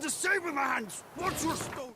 the same with my hands! What's your stone?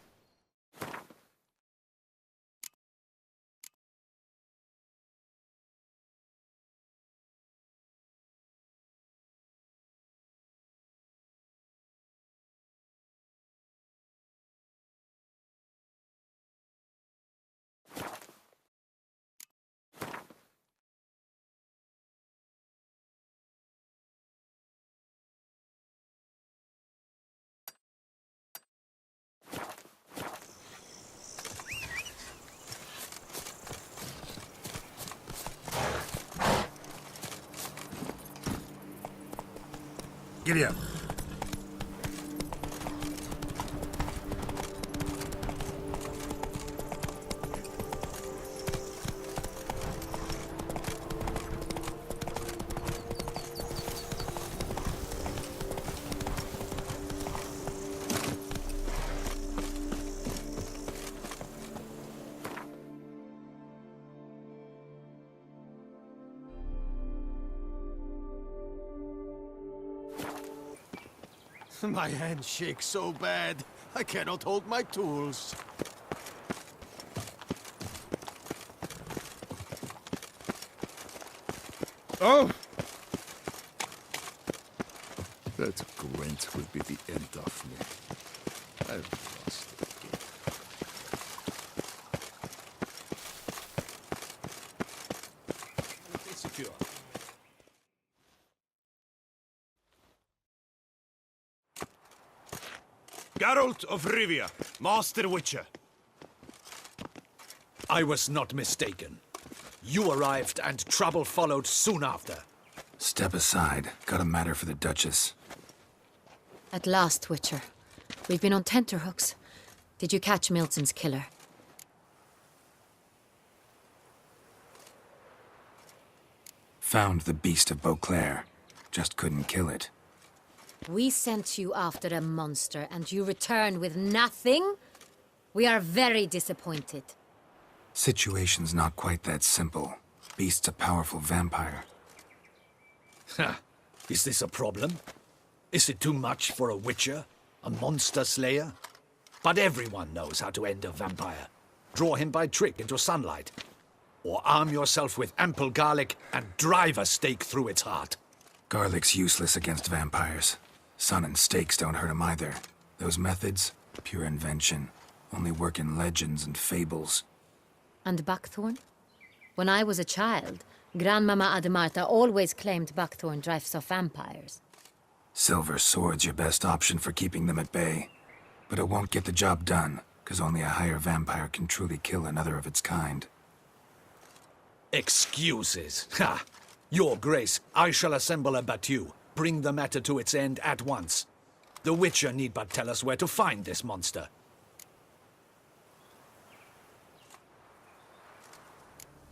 Giddy up. My hand shakes so bad, I cannot hold my tools. Oh! That Gwent will be the end of me. I've lost the game. It's secure. Geralt of Rivia, Master Witcher. I was not mistaken. You arrived and trouble followed soon after. Step aside. Got a matter for the Duchess. At last, Witcher. We've been on tenterhooks. Did you catch Milton's killer? Found the beast of Beauclair. Just couldn't kill it. We sent you after a monster, and you returned with nothing? We are very disappointed. Situation's not quite that simple. Beast's a powerful vampire. Ha! Is this a problem? Is it too much for a witcher? A monster slayer? But everyone knows how to end a vampire. Draw him by trick into sunlight. Or arm yourself with ample garlic and drive a stake through its heart. Garlic's useless against vampires. Sun and stakes don't hurt him either. Those methods, pure invention. Only work in legends and fables. And Buckthorn? When I was a child, Grandmama Ademarta always claimed Buckthorn drives off vampires. Silver sword's your best option for keeping them at bay. But it won't get the job done, because only a higher vampire can truly kill another of its kind. Excuses. Ha! Your Grace, I shall assemble a battue. Bring the matter to its end at once. The Witcher need but tell us where to find this monster.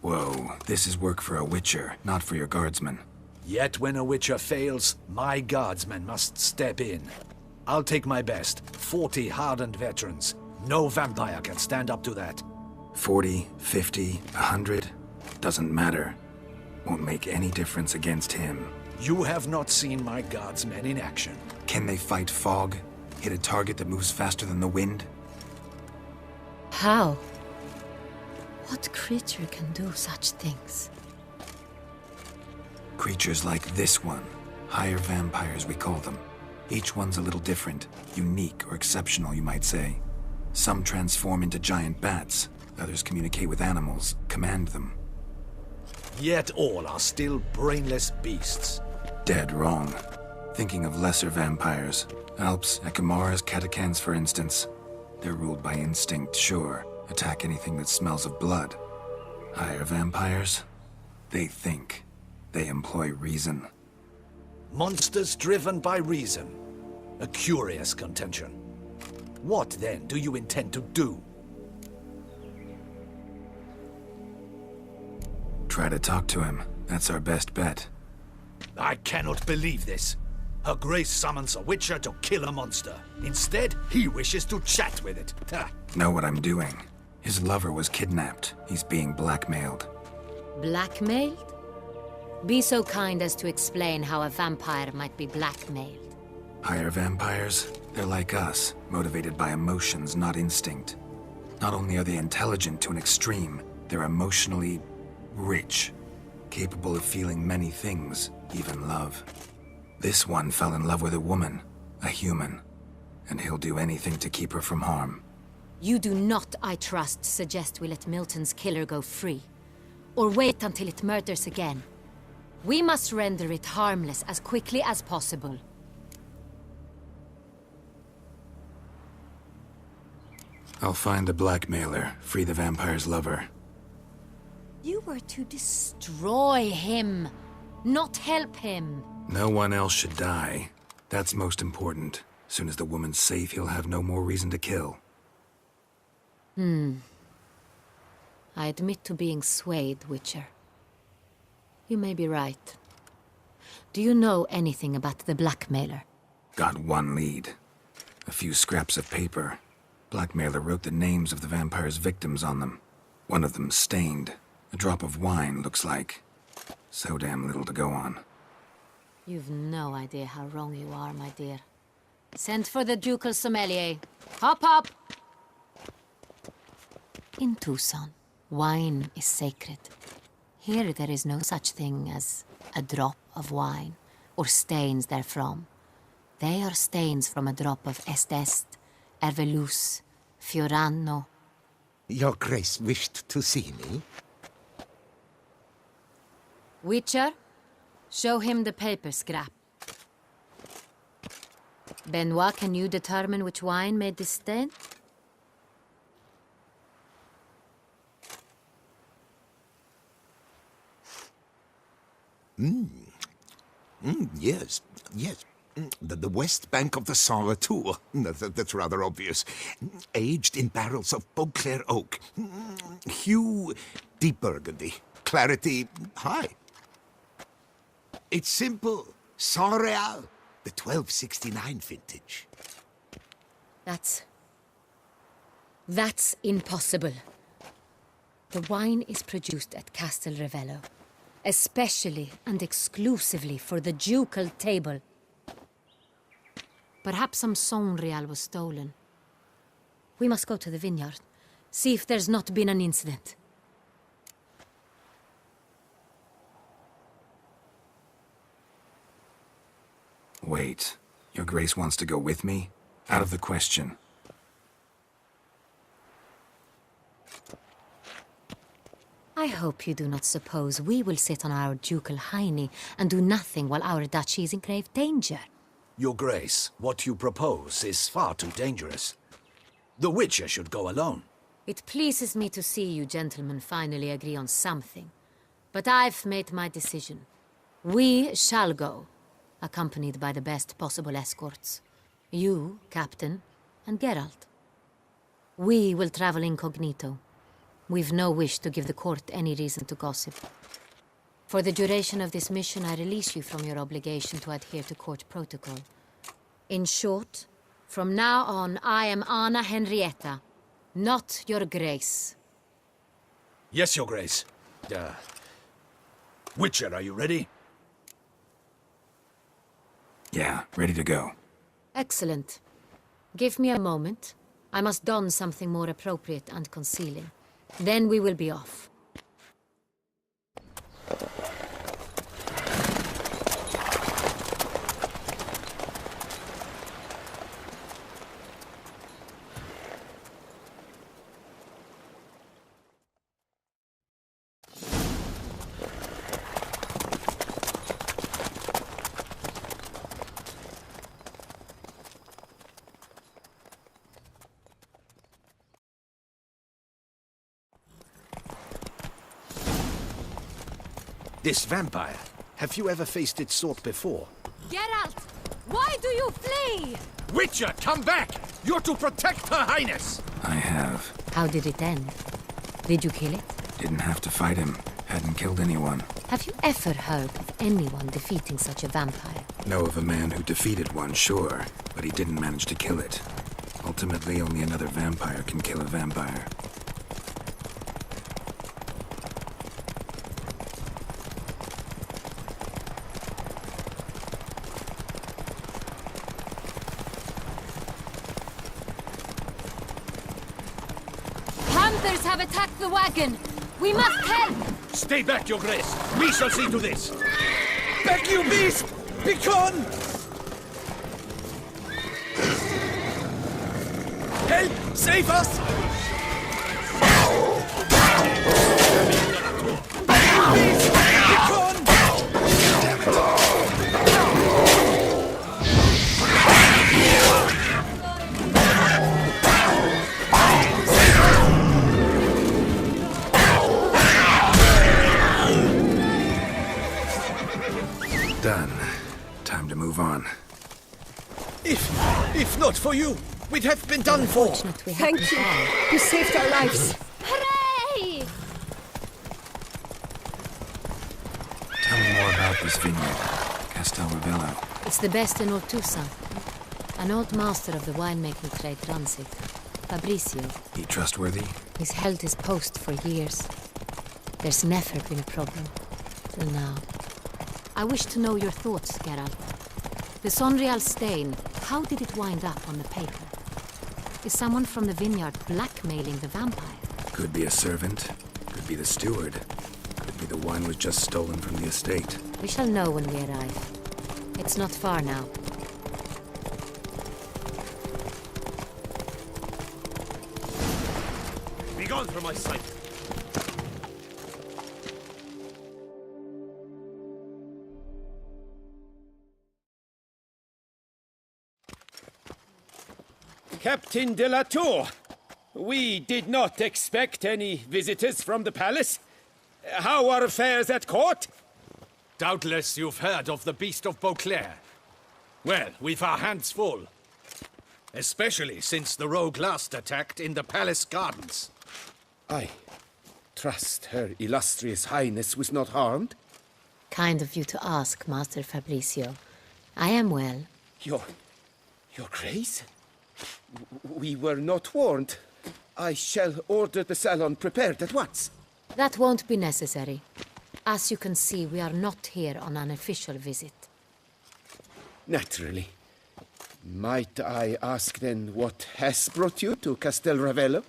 Whoa, this is work for a Witcher, not for your guardsmen. Yet when a Witcher fails, my guardsmen must step in. I'll take my best, 40 hardened veterans. No vampire can stand up to that. 40, 50, 100, doesn't matter. Won't make any difference against him. You have not seen my guardsmen in action. Can they fight fog? Hit a target that moves faster than the wind? How? What creature can do such things? Creatures like this one. Higher vampires, we call them. Each one's a little different. Unique or exceptional, you might say. Some transform into giant bats. Others communicate with animals, command them. Yet all are still brainless beasts. Dead wrong. Thinking of lesser vampires. Alps, Ekamaras, Catacans, for instance. They're ruled by instinct, sure. Attack anything that smells of blood. Higher vampires? They think. They employ reason. Monsters driven by reason. A curious contention. What, then, do you intend to do? Try to talk to him. That's our best bet. I cannot believe this. Her Grace summons a Witcher to kill a monster. Instead, he wishes to chat with it. Ha. Know what I'm doing. His lover was kidnapped. He's being blackmailed. Blackmailed? Be so kind as to explain how a vampire might be blackmailed. Higher vampires? They're like us, motivated by emotions, not instinct. Not only are they intelligent to an extreme, they're emotionally rich, capable of feeling many things, even love. This one fell in love with a woman, a human, and he'll do anything to keep her from harm. You do not, I trust, suggest we let Milton's killer go free. Or wait until it murders again. We must render it harmless as quickly as possible. I'll find the blackmailer, free the vampire's lover. You were to destroy him, not help him. No one else should die. That's most important. Soon as the woman's safe, he'll have no more reason to kill. I admit to being swayed, Witcher. You may be right. Do you know anything about the blackmailer? Got one lead. A few scraps of paper. Blackmailer wrote the names of the vampire's victims on them. One of them stained. A drop of wine, looks like. So damn little to go on. You've no idea how wrong you are, my dear. Send for the ducal sommelier. Hop, hop! In Tucson, wine is sacred. Here there is no such thing as a drop of wine, or stains therefrom. They are stains from a drop of Est, Ervelus, Fiorano. Your Grace wished to see me? Witcher, show him the paper scrap. Benoit, can you determine which wine made this stain? Yes. The west bank of the Saint Tour. That's rather obvious. Aged in barrels of Beauclair oak. Hue, deep burgundy. Clarity, high. It's simple. Saint Real, the 1269 vintage. That's impossible. The wine is produced at Castel Ravello, especially and exclusively for the ducal table. Perhaps some Saint Real was stolen. We must go to the vineyard, see if there's not been an incident. Wait, Your Grace wants to go with me? Out of the question. I hope you do not suppose we will sit on our ducal hiney and do nothing while our duchy is in grave danger. Your Grace, what you propose is far too dangerous. The Witcher should go alone. It pleases me to see you gentlemen finally agree on something. But I've made my decision. We shall go, accompanied by the best possible escorts. You, Captain, and Geralt. We will travel incognito. We've no wish to give the court any reason to gossip. For the duration of this mission, I release you from your obligation to adhere to court protocol. In short, from now on, I am Anna Henrietta, not Your Grace. Yes, Your Grace. Witcher, are you ready? Yeah, ready to go. Excellent. Give me a moment. I must don something more appropriate and concealing. Then we will be off. This vampire, have you ever faced its sort before? Geralt! Why do you flee? Witcher, come back! You're to protect Her Highness! I have. How did it end? Did you kill it? Didn't have to fight him. Hadn't killed anyone. Have you ever heard of anyone defeating such a vampire? Know of a man who defeated one, sure, but he didn't manage to kill it. Ultimately, only another vampire can kill a vampire. have attacked the wagon! We must help! Stay back, Your Grace. We shall see to this. Back, you beast! Begone! Help! Save us! Back, you beast! Begone! Done. Time to move on. If not for you, we'd have been done for. Fortunate we Thank happened you. by. You saved our lives. Hooray! Tell me more about this vineyard. Castel Ravello. It's the best in Ortusa. An old master of the winemaking trade runs it. Fabrizio. He trustworthy? He's held his post for years. There's never been a problem. Till now. I wish to know your thoughts, Geralt. The Sonreal stain, how did it wind up on the paper? Is someone from the vineyard blackmailing the vampire? Could be a servant. Could be the steward. Could be the wine was just stolen from the estate. We shall know when we arrive. It's not far now. Begone from my sight. Captain de la Tour, we did not expect any visitors from the palace. How are affairs at court? Doubtless you've heard of the Beast of Beauclair. Well, we've our hands full. Especially since the rogue last attacked in the palace gardens. I trust Her Illustrious Highness was not harmed. Kind of you to ask, Master Fabrizio. I am well. Your Grace? We were not warned. I shall order the salon prepared at once. That won't be necessary. As you can see, we are not here on an official visit. Naturally. Might I ask then what has brought you to Castel Ravello?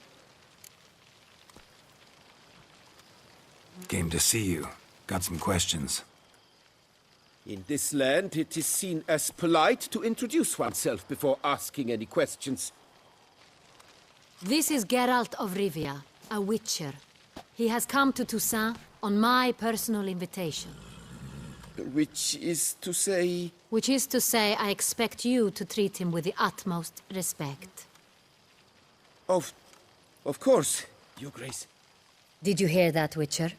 Came to see you. Got some questions. In this land, it is seen as polite to introduce oneself before asking any questions. This is Geralt of Rivia, a witcher. He has come to Toussaint on my personal invitation. Which is to say... Which is to say, I expect you to treat him with the utmost respect. Of course, Your Grace. Did you hear that, Witcher?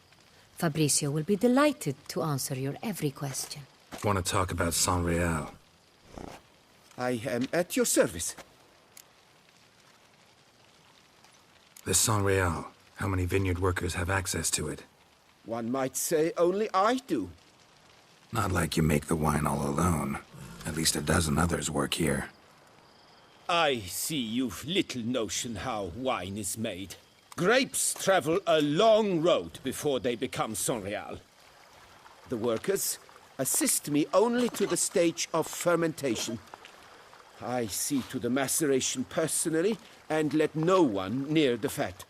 Fabrizio will be delighted to answer your every question. Want to talk about Sonreal? I am at your service. This Sonreal, how many vineyard workers have access to it? One might say only I do. Not like you make the wine all alone. At least a dozen others work here. I see you've little notion how wine is made. Grapes travel a long road before they become Sonreal. The workers assist me only to the stage of fermentation. I see to the maceration personally and let no one near the fat.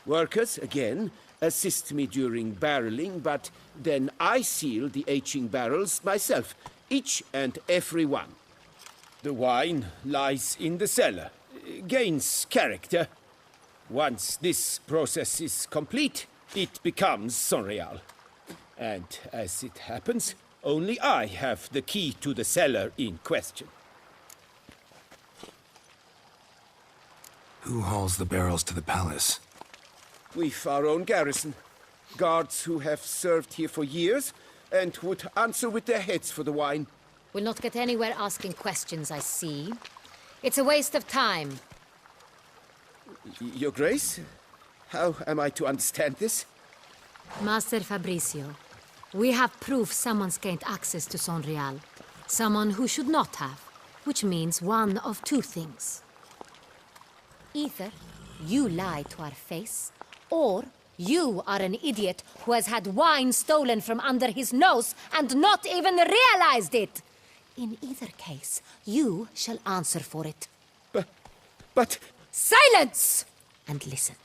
Workers, again, assist me during barreling, but then I seal the aging barrels myself, each and every one. The wine lies in the cellar, gains character. Once this process is complete, it becomes Sonreal. And as it happens, only I have the key to the cellar in question. Who hauls the barrels to the palace? We've our own garrison. Guards who have served here for years and would answer with their heads for the wine. We'll not get anywhere asking questions, I see. It's a waste of time. Your Grace? How am I to understand this? Master Fabrizio, we have proof someone's gained access to Sonreal. Someone who should not have, which means one of two things. Either you lie to our face, or you are an idiot who has had wine stolen from under his nose and not even realized it. In either case, you shall answer for it. But... Silence! And listen.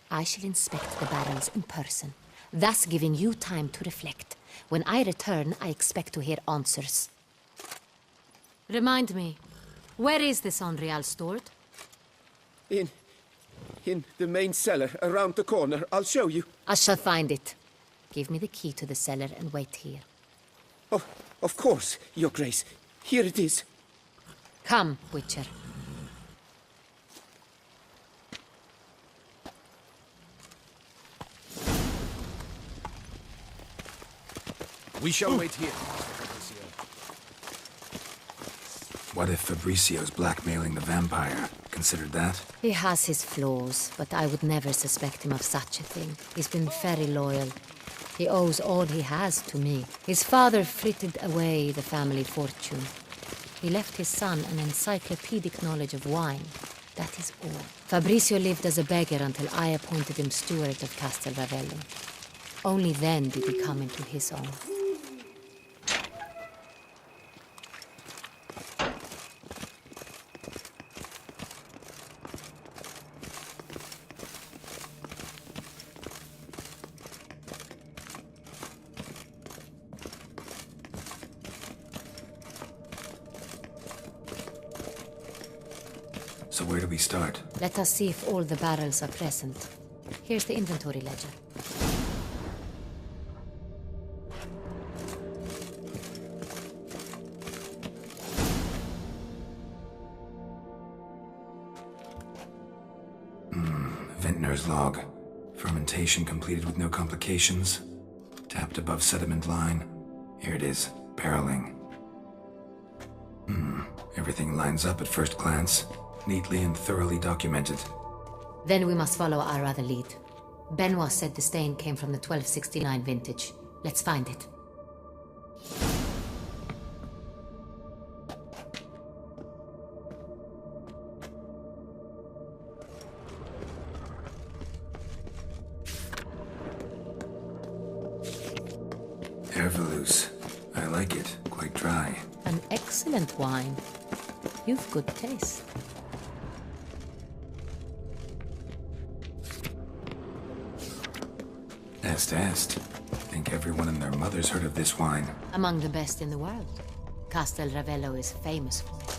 I shall inspect the barrels in person, thus giving you time to reflect. When I return, I expect to hear answers. Remind me, where is this Onreal stored? In the main cellar, around the corner. I'll show you. I shall find it. Give me the key to the cellar and wait here. Oh, of course, Your Grace. Here it is. Come, Witcher. We shall wait here. What if Fabricio's blackmailing the vampire? Considered that? He has his flaws, but I would never suspect him of such a thing. He's been very loyal. He owes all he has to me. His father frittered away the family fortune. He left his son an encyclopedic knowledge of wine. That is all. Fabricio lived as a beggar until I appointed him steward of Castel Ravello. Only then did he come into his own. So where do we start? Let us see if all the barrels are present. Here's the inventory ledger. Vintner's log. Fermentation completed with no complications. Tapped above sediment line. Here it is. Barreling. Everything lines up at first glance. Neatly and thoroughly documented. Then we must follow our other lead. Benoit said the stain came from the 1269 vintage. Let's find it. Herveloos. I like it. Quite dry. An excellent wine. You've good taste. Est. Think everyone and their mother's heard of this wine. Among the best in the world. Castel Ravello is famous for it.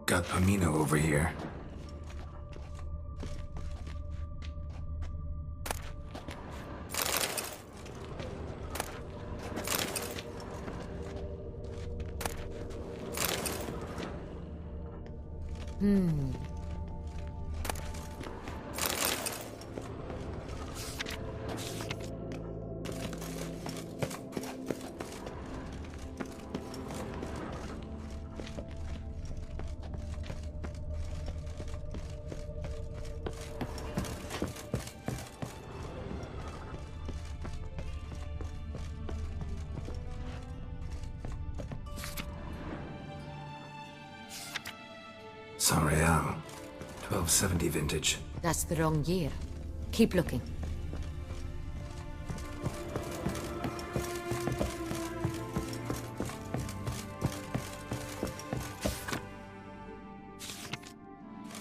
Got Pomino over here. Saint-Réal. 1270 vintage. That's the wrong year. Keep looking.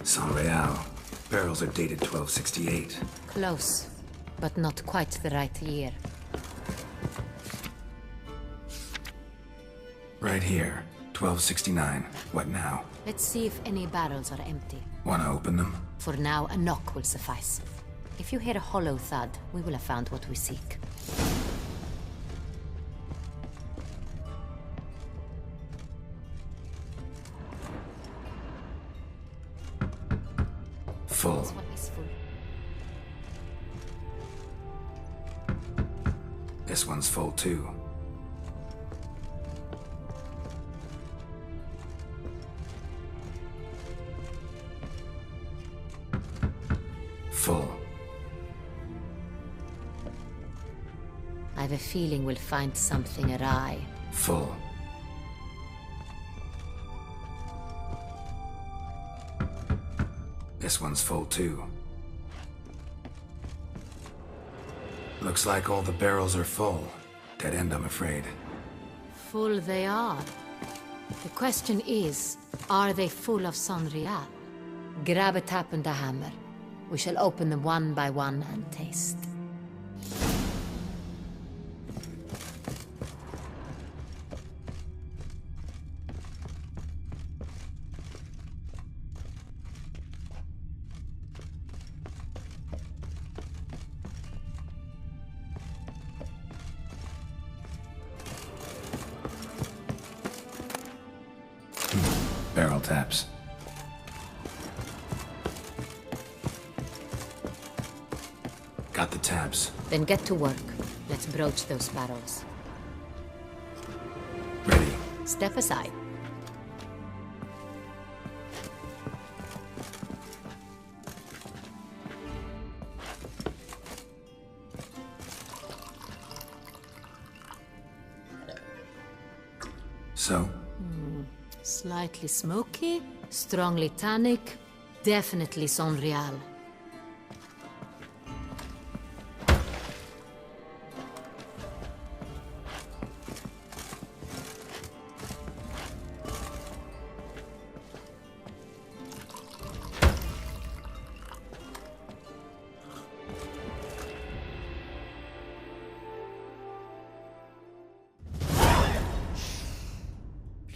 Saint-Réal. Barrels are dated 1268. Close, but not quite the right year. Right here. 1269. What now? Let's see if any barrels are empty. Wanna open them? For now, a knock will suffice. If you hear a hollow thud, we will have found what we seek. Full. This one is full. This one's full too. Full. I have a feeling we'll find something awry. Full. This one's full too. Looks like all the barrels are full. Dead end, I'm afraid. Full they are. The question is, Are they full of Sonrial? Grab a tap and a hammer. We shall open them one by one and taste. Barrel taps. Got the tabs. Then get to work. Let's broach those barrels. Ready. Step aside. So? Slightly smoky, strongly tannic, definitely Sonrial.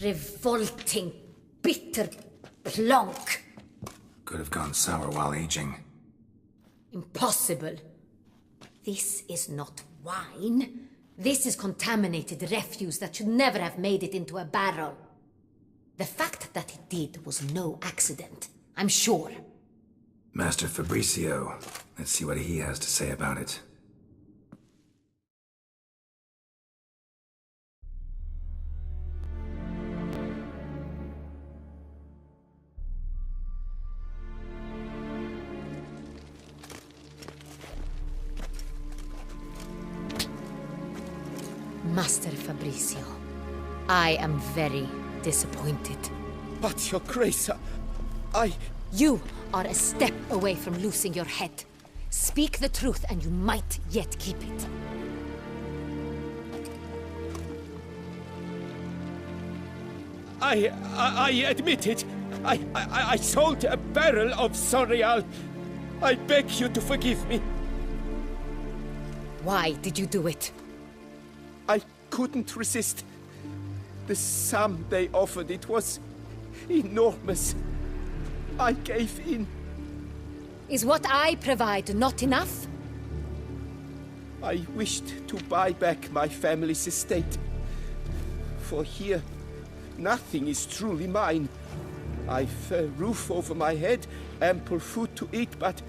Revolting, bitter plonk. Could have gone sour while aging. Impossible. This is not wine. This is contaminated refuse that should never have made it into a barrel. The fact that it did was no accident, I'm sure. Master Fabricio. Let's see what he has to say about it. Master Fabricio, I am very disappointed. But, Your Grace, You are a step away from losing your head. Speak the truth and you might yet keep it. I admit it. I sold a barrel of Sonrial. I beg you to forgive me. Why did you do it? I couldn't resist. The sum they offered, it was enormous. I gave in. Is what I provide not enough? I wished to buy back my family's estate. For here, nothing is truly mine. I've a roof over my head, ample food to eat, but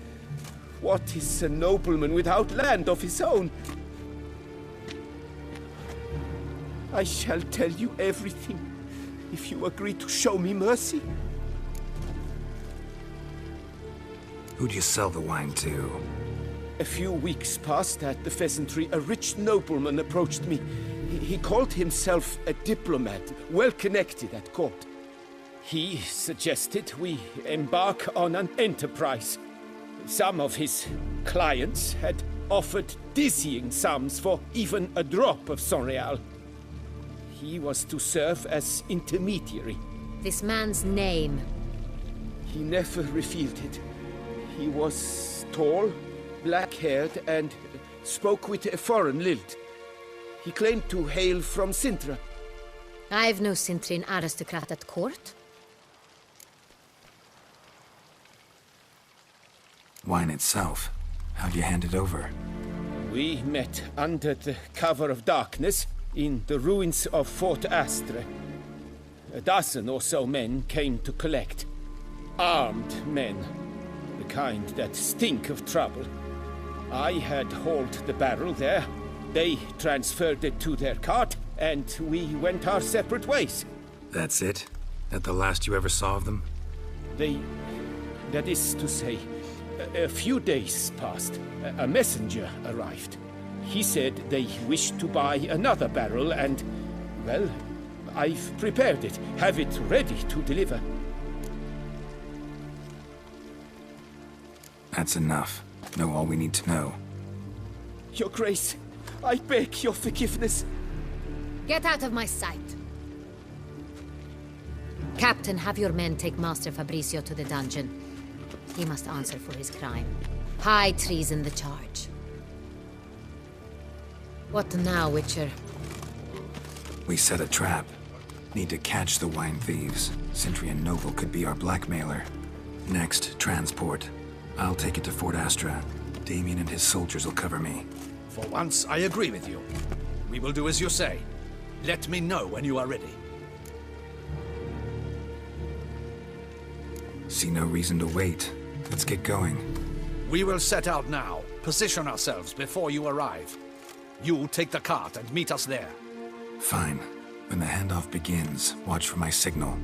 what is a nobleman without land of his own? I shall tell you everything, if you agree to show me mercy. Who'd you sell the wine to? A few weeks past at the Pheasantry, a rich nobleman approached me. He called himself a diplomat, well connected at court. He suggested we embark on an enterprise. Some of his clients had offered dizzying sums for even a drop of Sonrial. He was to serve as intermediary. This man's name. He never revealed it. He was tall, black-haired, and spoke with a foreign lilt. He claimed to hail from Sintra. I've no Sintrin aristocrat at court. Wine itself. How'd you hand it over? We met under the cover of darkness in the ruins of Fort Astre. A dozen or so men came to collect. Armed men. The kind that stink of trouble. I had hauled the barrel there. They transferred it to their cart, and we went our separate ways. That's it? That the last you ever saw of them? That is to say, a few days passed. A messenger arrived. He said they wished to buy another barrel and, well, I've prepared it. Have it ready to deliver. That's enough. Know all we need to know. Your Grace, I beg your forgiveness. Get out of my sight. Captain, have your men take Master Fabrizio to the dungeon. He must answer for his crime. High treason the charge. What now, Witcher? We set a trap. Need to catch the wine thieves. Sentry and Noble could be our blackmailer. Next, transport. I'll take it to Fort Astra. Damien and his soldiers will cover me. For once, I agree with you. We will do as you say. Let me know when you are ready. See no reason to wait. Let's get going. We will set out now. Position ourselves before you arrive. You take the cart and meet us there. Fine. When the handoff begins, watch for my signal.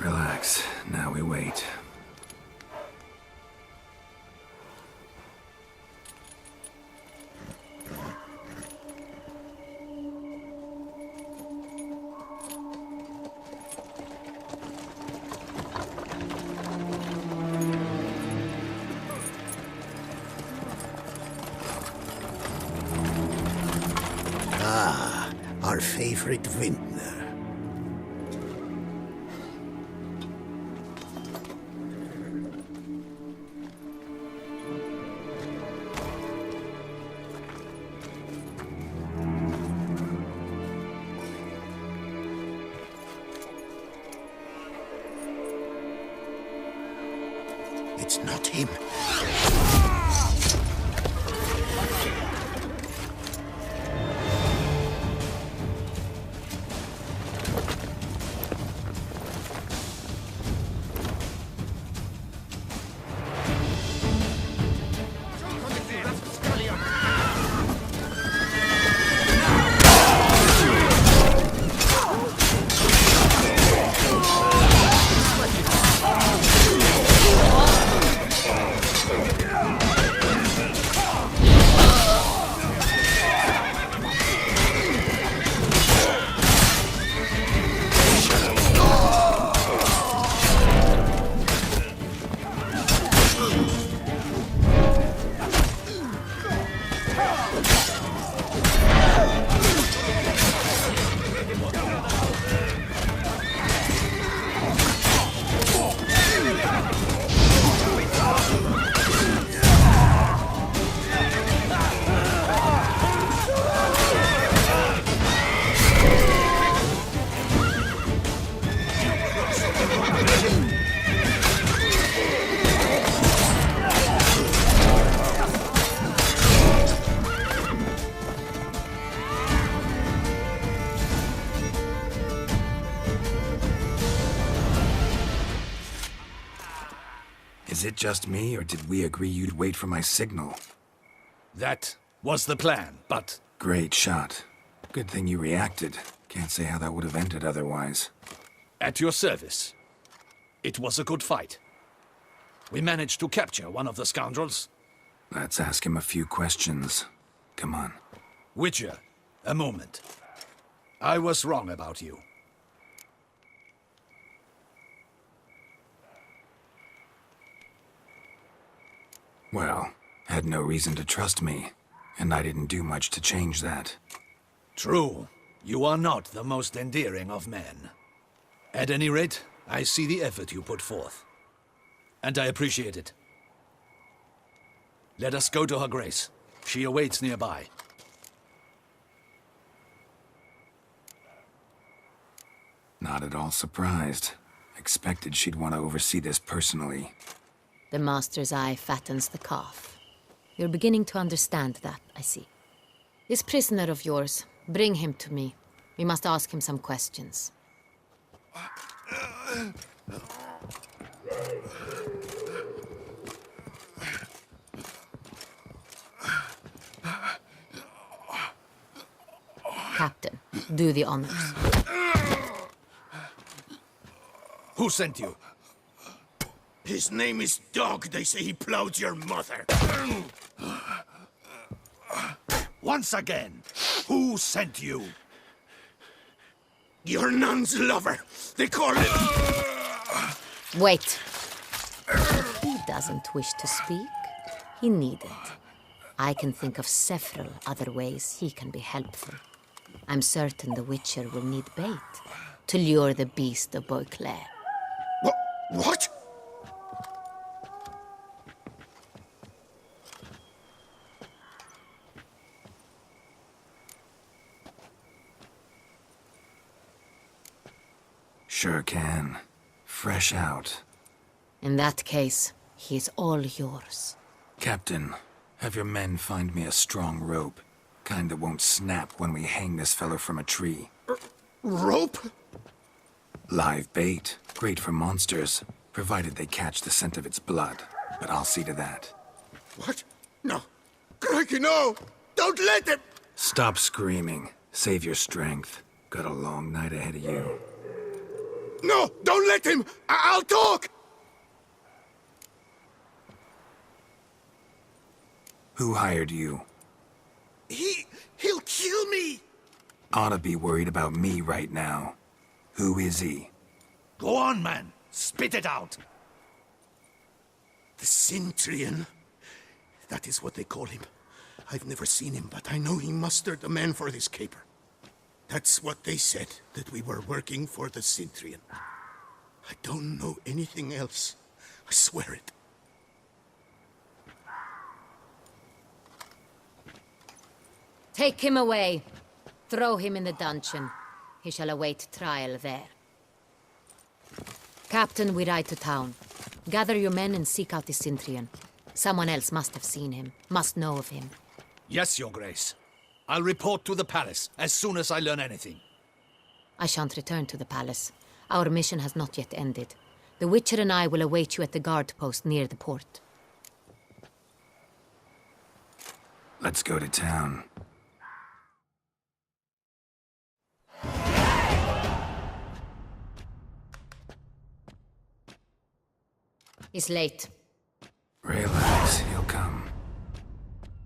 Relax. Now we wait. Our favorite vintner. It's not him. Is it just me, or did we agree you'd wait for my signal? That was the plan, but... Great shot. Good thing you reacted. Can't say how that would have ended otherwise. At your service. It was a good fight. We managed to capture one of the scoundrels. Let's ask him a few questions. Come on. Witcher, a moment. I was wrong about you. Well, had no reason to trust me, and I didn't do much to change that. True. You are not the most endearing of men. At any rate, I see the effort you put forth. And I appreciate it. Let us go to her grace. She awaits nearby. Not at all surprised. Expected she'd want to oversee this personally. The Master's eye fattens the calf. You're beginning to understand that, I see. This prisoner of yours, bring him to me. We must ask him some questions. Captain, do the honors. Who sent you? His name is Dog. They say he plowed your mother. Once again, who sent you? Your nun's lover. They call him... Wait. If he doesn't wish to speak, he needn't. I can think of several other ways he can be helpful. I'm certain the Witcher will need bait to lure the beast of Beauclair. What? Sure can. Fresh out. In that case, he's all yours. Captain, have your men find me a strong rope. Kind that won't snap when we hang this fellow from a tree. Rope? Live bait. Great for monsters, provided they catch the scent of its blood. But I'll see to that. What? No. Crikey, no! Don't let him! Stop screaming. Save your strength. Got a long night ahead of you. No! Don't let him! I'll talk! Who hired you? He'll kill me! Ought to be worried about me right now. Who is he? Go on, man. Spit it out. The Cintrian. That is what they call him. I've never seen him, but I know he mustered a man for this caper. That's what they said, that we were working for the Cintrian. I don't know anything else. I swear it. Take him away. Throw him in the dungeon. He shall await trial there. Captain, we ride to town. Gather your men and seek out the Cintrian. Someone else must have seen him, must know of him. Yes, Your Grace. I'll report to the palace as soon as I learn anything. I shan't return to the palace. Our mission has not yet ended. The Witcher and I will await you at the guard post near the port. Let's go to town. It's late. Relax, he'll come.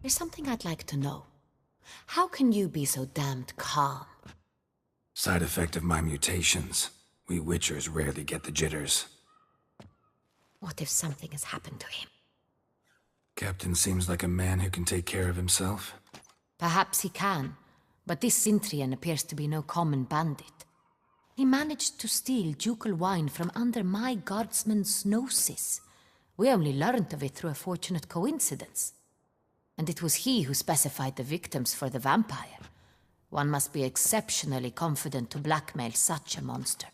There's something I'd like to know. How can you be so damned calm? Side effect of my mutations. We Witchers rarely get the jitters. What if something has happened to him? Captain seems like a man who can take care of himself. Perhaps he can, but this Cintrian appears to be no common bandit. He managed to steal ducal wine from under my guardsman's noses. We only learned of it through a fortunate coincidence. And it was he who specified the victims for the vampire. One must be exceptionally confident to blackmail such a monster.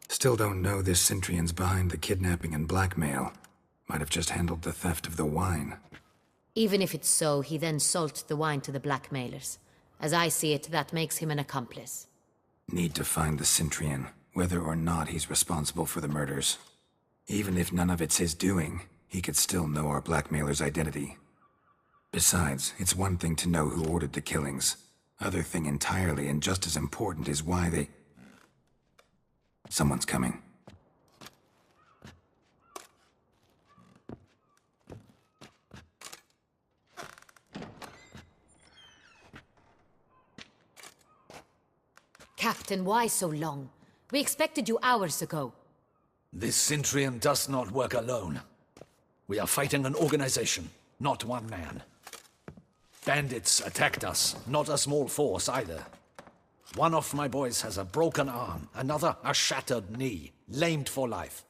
Still don't know this Cintrian's behind the kidnapping and blackmail. Might have just handled the theft of the wine. Even if it's so, he then sold the wine to the blackmailers. As I see it, that makes him an accomplice. Need to find the Cintrian, whether or not he's responsible for the murders. Even if none of it's his doing, he could still know our blackmailer's identity. Besides, it's one thing to know who ordered the killings. Other thing entirely, and just as important, is why they... Someone's coming. Captain, why so long? We expected you hours ago. This Cintrian does not work alone. We are fighting an organization, not one man. Bandits attacked us, not a small force either. One of my boys has a broken arm, another a shattered knee, lamed for life.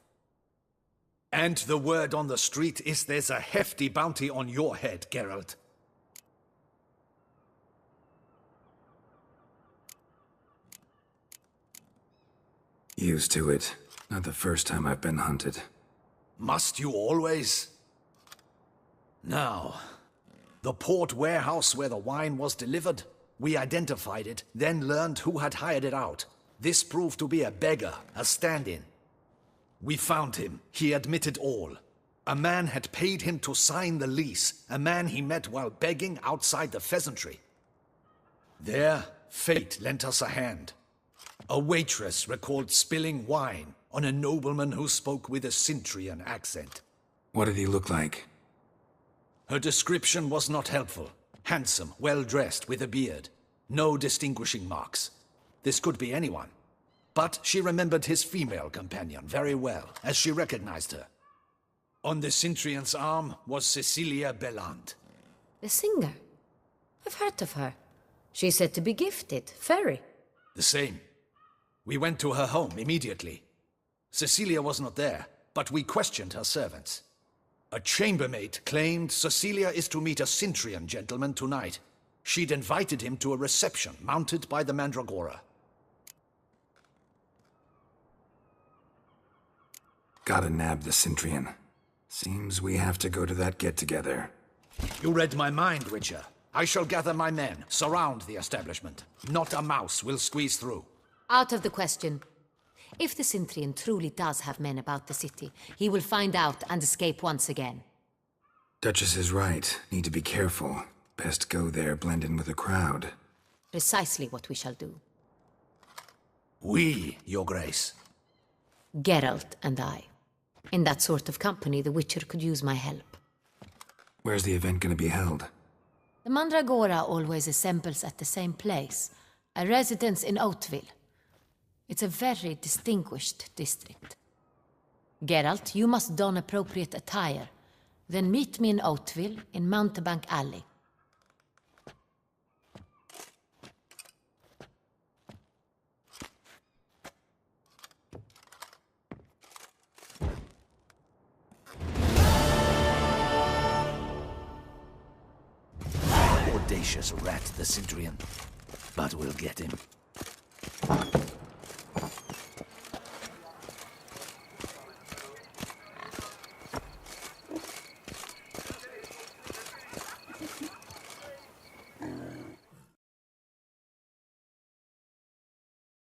And the word on the street is there's a hefty bounty on your head, Geralt. Used to it. Not the first time I've been hunted. Must you always? Now, the port warehouse where the wine was delivered, We identified it, then learned who had hired it out. This proved to be a beggar, a stand-in. We found him. He admitted all. A man had paid him to sign the lease, a man he met while begging outside the pheasantry. There, fate lent us a hand. A waitress recalled spilling wine on a nobleman who spoke with a Cintrian accent. What did he look like? Her description was not helpful. Handsome, well-dressed, with a beard. No distinguishing marks. This could be anyone. But she remembered his female companion very well, as she recognized her. On the Cintrian's arm was Cecilia Belland. The singer? I've heard of her. She's said to be gifted, very. The same. We went to her home immediately. Cecilia was not there, but we questioned her servants. A chambermaid claimed Cecilia is to meet a Cintrian gentleman tonight. She'd invited him to a reception mounted by the Mandragora. Gotta nab the Cintrian. Seems we have to go to that get-together. You read my mind, Witcher. I shall gather my men, surround the establishment. Not a mouse will squeeze through. Out of the question. If the Cintrian truly does have men about the city, he will find out and escape once again. Duchess is right. Need to be careful. Best go there, blend in with the crowd. Precisely what we shall do. We, Your Grace. Geralt and I. In that sort of company, the Witcher could use my help. Where's the event gonna be held? The Mandragora always assembles at the same place, a residence in Oatville. It's a very distinguished district. Geralt, you must don appropriate attire. Then meet me in Oatville, in Mountebank Alley. Audacious rat, the Cintrian. But we'll get him.